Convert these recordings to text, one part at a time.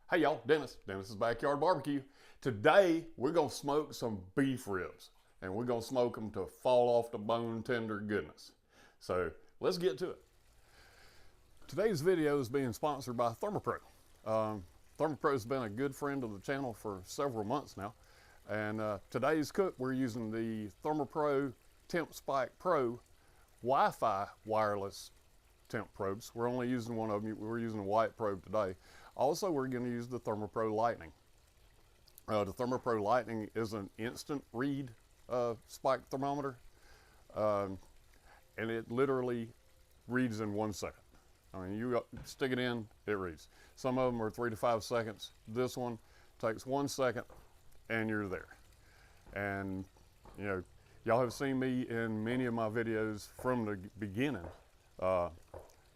Hey y'all, Dennis's Backyard Barbecue. Today we're gonna smoke some beef ribs, and we're gonna smoke them to fall off the bone tender goodness. So let's get to it. Today's video is being sponsored by Thermopro. Thermopro's been a good friend of the channel for several months now, and today's cook we're using the Thermopro Temp Spike Pro Wi-Fi wireless temp probes. We're only using one of them. We're using a white probe today. Also, we're going to use the Thermopro Lightning. The Thermopro Lightning is an instant read spike thermometer, and it literally reads in 1 second. I mean, you stick it in, it reads. Some of them are 3 to 5 seconds. This one takes 1 second, and you're there. And you know, y'all have seen me in many of my videos from the beginning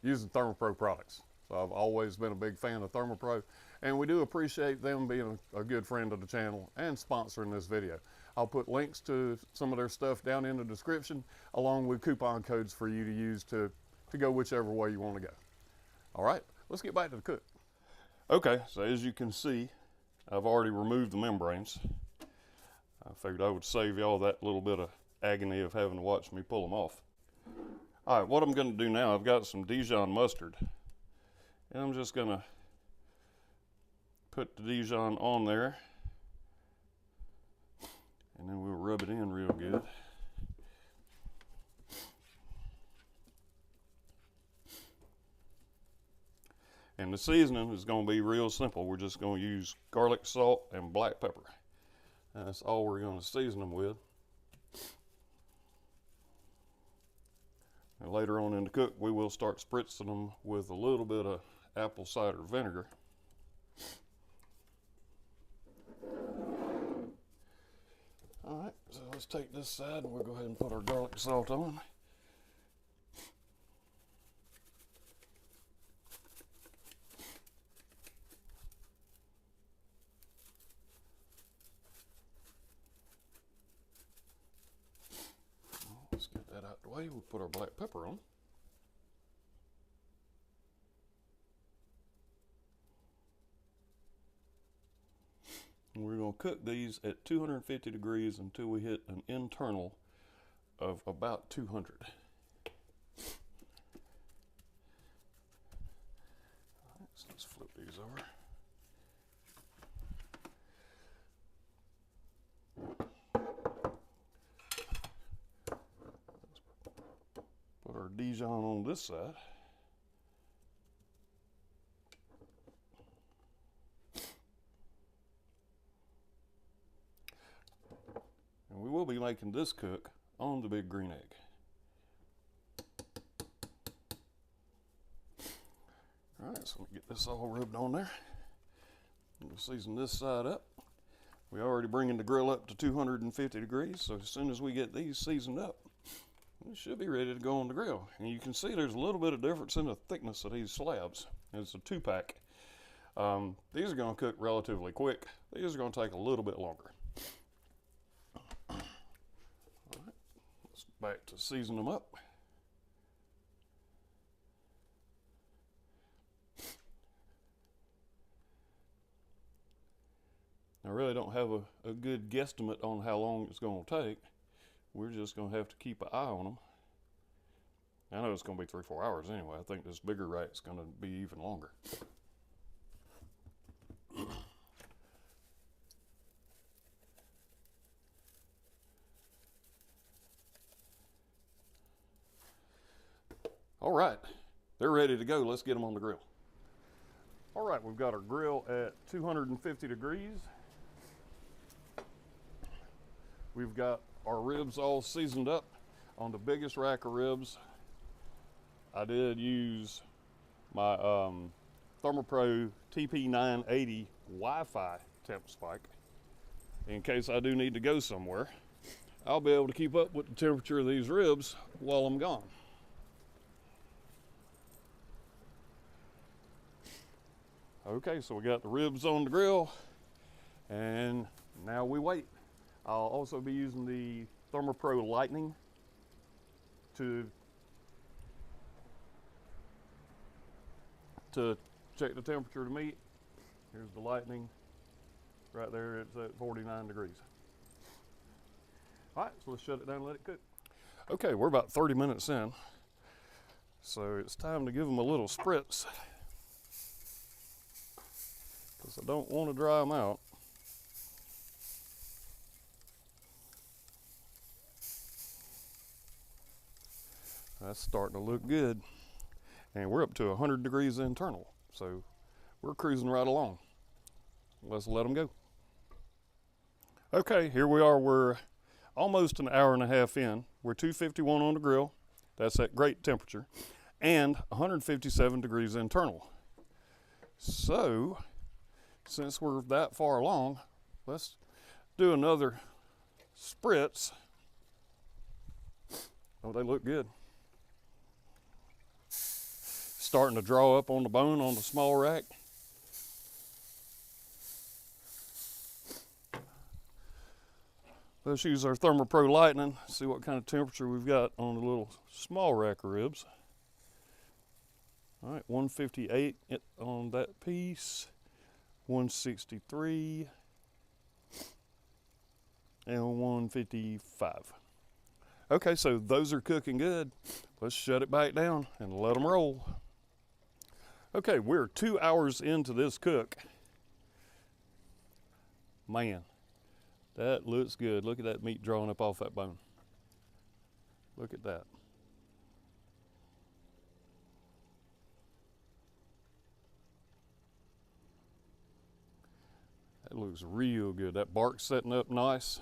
using Thermopro products. So I've always been a big fan of Thermopro, and we do appreciate them being a good friend of the channel and sponsoring this video. I'll put links to some of their stuff down in the description, along with coupon codes for you to use to go whichever way you want to go. All right, let's get back to the cook. Okay, so as you can see, I've already removed the membranes. I figured I would save y'all that little bit of agony of having to watch me pull them off. All right, what I'm going to do now, I've got some Dijon mustard, and I'm just going to put the Dijon on there, and then we'll rub it in real good. And the seasoning is going to be real simple. We're just going to use garlic, salt, and black pepper. And that's all we're going to season them with. And later on in the cook, we will start spritzing them with a little bit of apple cider vinegar. All right, so let's take this side and we'll go ahead and put our garlic salt on. Let's get that out the way. We'll put our black pepper on. And we're going to cook these at 250 degrees until we hit an internal of about 200. All right, so let's flip these over. Put our Dijon on this side. And we will be making this cook on the big green egg. All right, so let me get this all rubbed on there. We'll season this side up. We're already bringing the grill up to 250 degrees, so as soon as we get these seasoned up, it should be ready to go on the grill. And you can see there's a little bit of difference in the thickness of these slabs. It's a 2-pack. These are going to cook relatively quick. These are going to take a little bit longer. All right, let's back to season them up. I really don't have a good guesstimate on how long it's going to take. We're just going to have to keep an eye on them. I know it's going to be 3 or 4 hours anyway. I think this bigger rack's going to be even longer. All right, they're ready to go. Let's get them on the grill. All right, we've got our grill at 250 degrees. We've got our ribs all seasoned up. On the biggest rack of ribs, I did use my Thermopro TP980 Wi-Fi temp spike. In case I do need to go somewhere, I'll be able to keep up with the temperature of these ribs while I'm gone. Okay, so we got the ribs on the grill, and now we wait. I'll also be using the Thermopro Lightning to check the temperature of the meat. Here's the lightning. Right there, it's at 49 degrees. All right, so let's shut it down and let it cook. Okay, we're about 30 minutes in. So it's time to give them a little spritz, because I don't want to dry them out. That's starting to look good. And we're up to 100 degrees internal, so we're cruising right along. Let's let them go. Okay, here we are. We're almost an hour and a half in. We're 251 on the grill. That's at great temperature. And 157 degrees internal. So, since we're that far along, let's do another spritz. Oh, they look good. Starting to draw up on the bone on the small rack. Let's use our ThermoPro Lightning, see what kind of temperature we've got on the little small rack of ribs. All right, 158 on that piece, 163, and 155. Okay, so those are cooking good. Let's shut it back down and let them roll. Okay, we're 2 hours into this cook. Man, that looks good. Look at that meat drawing up off that bone. Look at that. That looks real good. That bark's setting up nice.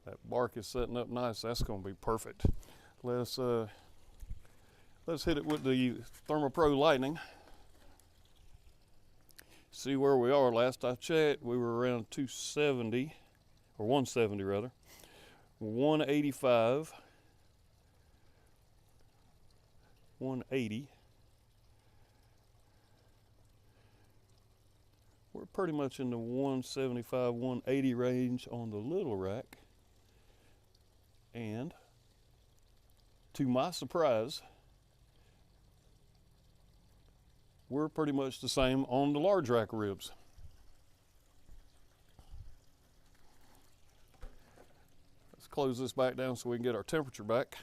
That bark is setting up nice. That's going to be perfect. Let's hit it with the ThermoPro Lightning. See where we are. Last I checked, we were around 270, or 170 rather. 185, 180. We're pretty much in the 175, 180 range on the little rack. And to my surprise, we're pretty much the same on the large rack of ribs. Let's close this back down so we can get our temperature back.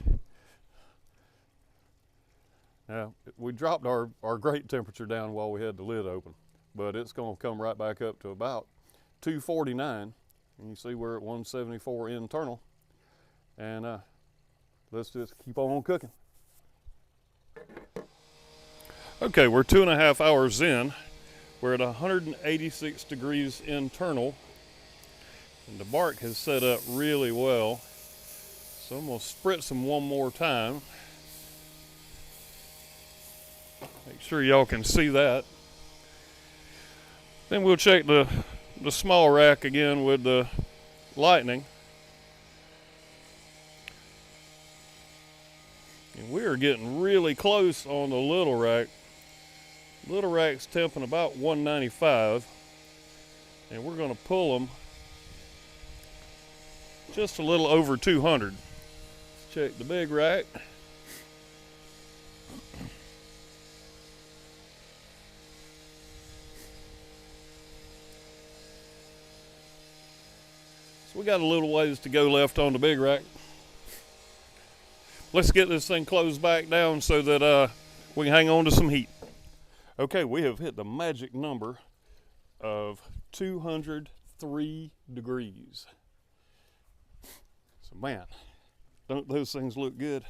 Now, we dropped our grate temperature down while we had the lid open, but it's going to come right back up to about 249. And you see we're at 174 internal. And let's just keep on cooking. Okay, we're 2.5 hours in. We're at 186 degrees internal. And the bark has set up really well. So I'm going to spritz them one more time. Make sure y'all can see that. Then we'll check the small rack again with the Lightning. And we are getting really close on the little rack. Little rack's temping about 195, and we're going to pull them just a little over 200. Let's check the big rack. So we got a little ways to go left on the big rack. Let's get this thing closed back down so that we can hang on to some heat. Okay, we have hit the magic number of 203 degrees. So man, don't those things look good?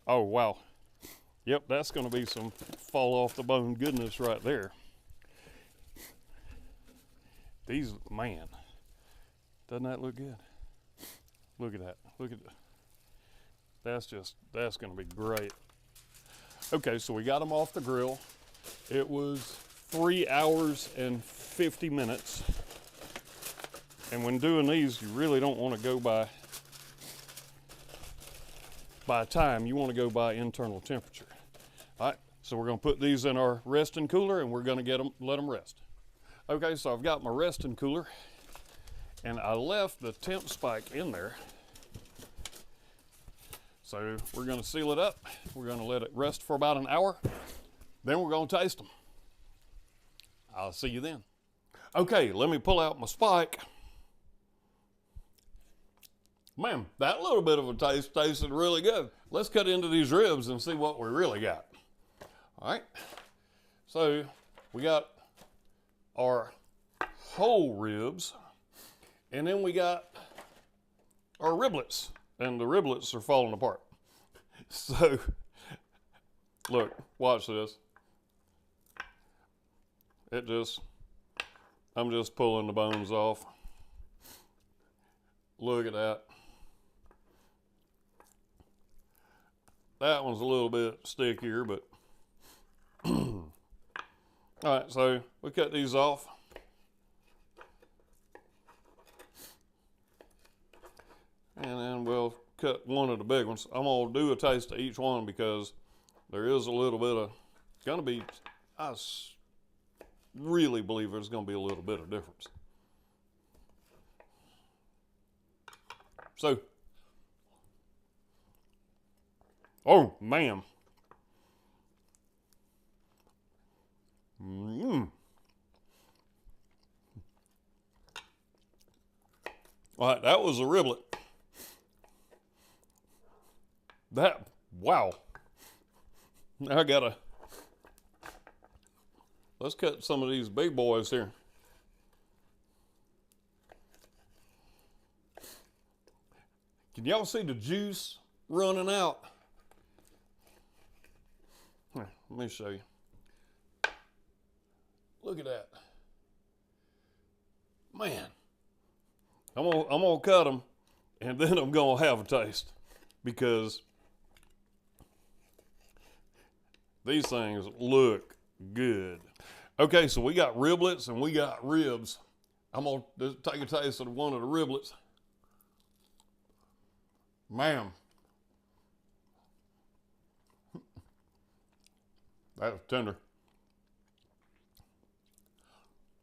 Oh wow. Yep, that's going to be some fall off the bone goodness right there. These, man, doesn't that look good? Look at that, look at that. That's going to be great. Okay, so we got them off the grill. It was 3 hours and 50 minutes. And when doing these, you really don't want to go by time. You want to go by internal temperature. All right, so we're going to put these in our resting cooler and we're going to let them rest. Okay, so I've got my resting cooler and I left the temp spike in there. So we're going to seal it up. We're going to let it rest for about an hour. Then we're going to taste them. I'll see you then. Okay, let me pull out my spike. Man, that little bit of a taste tasted really good. Let's cut into these ribs and see what we really got. All right, so we got our whole ribs, and then we got our riblets, and the riblets are falling apart. So, look, watch this. I'm just pulling the bones off. Look at that. That one's a little bit stickier, but all right, so we cut these off. And then we'll cut one of the big ones. I'm gonna do a taste of each one because there is a little bit of, gonna be, I really believe there's gonna be a little bit of difference. So, oh man. All right, that was a riblet. Wow. Now let's cut some of these big boys here. Can y'all see the juice running out? Here, let me show you. Look at that. Man, I'm gonna cut them and then I'm gonna have a taste because these things look good. Okay, so we got riblets and we got ribs. I'm gonna just take a taste of one of the riblets. Man, that was tender.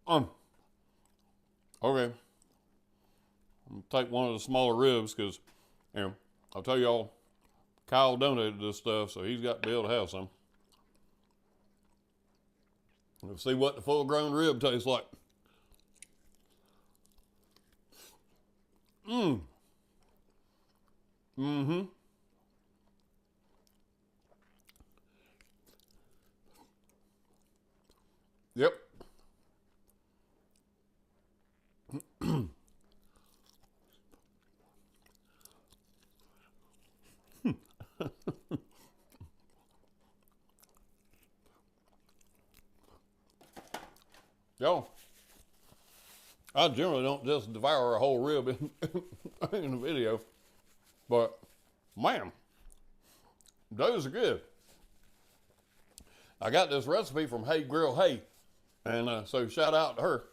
Okay, I'm gonna take one of the smaller ribs because, you know, I'll tell y'all, Kyle donated this stuff, so he's got to be able to have some. Let's see what the full-grown rib tastes like. Yep. Yo, I generally don't just devour a whole rib in a video, but man, those are good. I got this recipe from Hey Grill Hey, and so shout out to her.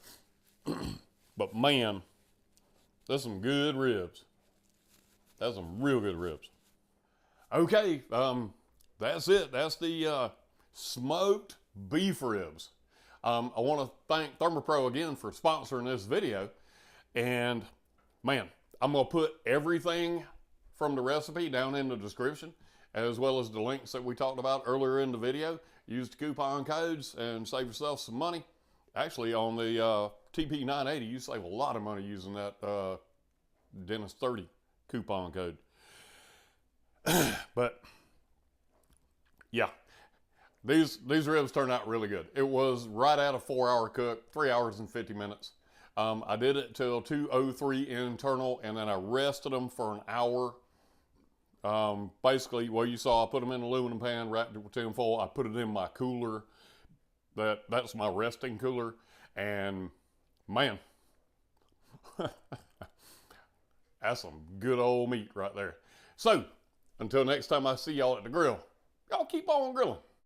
But man, there's some good ribs. That's some real good ribs. Okay, that's it. That's the smoked beef ribs. I want to thank ThermoPro again for sponsoring this video. And man, I'm going to put everything from the recipe down in the description, as well as the links that we talked about earlier in the video. Use the coupon codes and save yourself some money. Actually, on the TP980, you save a lot of money using that Dennis30 coupon code. But yeah, these ribs turned out really good. It was right at a 4-hour cook, 3 hours and 50 minutes. I did it till 2:03 internal, and then I rested them for an hour. Basically, well, you saw I put them in an aluminum pan, wrapped it with tin foil. I put it in my cooler. That's my resting cooler. And man, that's some good old meat right there. So until next time I see y'all at the grill, y'all keep on grilling.